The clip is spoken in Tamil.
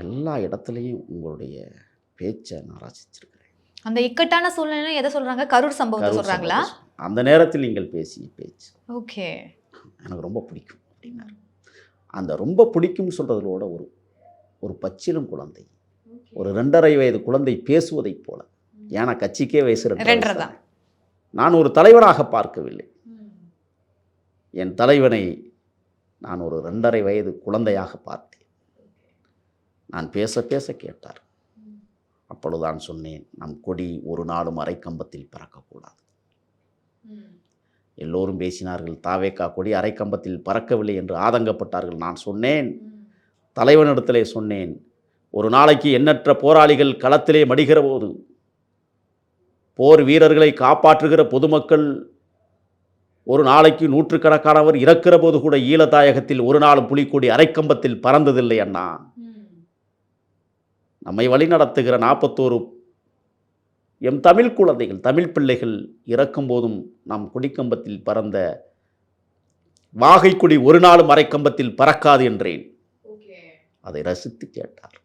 எல்லா இடத்துலையும் உங்களுடைய பேச்சை நான் ரசிச்சிருக்கிறேன். அந்த இக்கட்டான சூழ்நிலை எதை சொல்றாங்க? கரூர் சம்பவத்தை சொல்றாங்களா? அந்த நேரத்தில் நீங்கள் பேசிய பேச்சு ஓகே, எனக்கு ரொம்ப பிடிக்கும் அப்படின்னாரு. அந்த ரொம்ப பிடிக்கும்னு சொல்றதோட ஒரு பச்சிலும் குழந்தை, ஒரு 2.5 வயது குழந்தை பேசுவதைப் போல. ஏன்னா கட்சிக்கே வயசு 2 தான். நான் ஒரு தலைவனாக பார்க்கவில்லை, என் தலைவனை நான் ஒரு 2.5 வயது குழந்தையாக பார்த்தேன். நான் பேச பேச கேட்டார். அப்பொழுதுதான் சொன்னேன், நம் கொடி ஒரு நாளும் அரைக்கம்பத்தில் பறக்கக்கூடாது. எல்லோரும் பேசினார்கள், தாவேக்கா கொடி அரைக்கம்பத்தில் பறக்கவில்லை என்று ஆதங்கப்பட்டார்கள். நான் சொன்னேன், தலைவனிடத்திலே சொன்னேன், ஒரு நாளைக்கு எண்ணற்ற போராளிகள் களத்திலே மடிகிற போது, போர் வீரர்களை காப்பாற்றுகிற பொதுமக்கள் ஒரு நாளைக்கு 100கணக்கானவர் இறக்கிற போது கூட ஈழத்தாயகத்தில் ஒரு நாளும் புலிக்கொடி அரைக்கம்பத்தில் பறந்ததில்லை அண்ணா. நம்மை வழிநடத்துகிற 41 எம் தமிழ் குழந்தைகள், தமிழ் பிள்ளைகள் இறக்கும் போதும் நம் கொடிக்கம்பத்தில் பறந்த வாகை கொடி ஒரு நாளும் அரைக்கம்பத்தில் பறக்காது என்றேன். அதை ரசித்து கேட்டார்.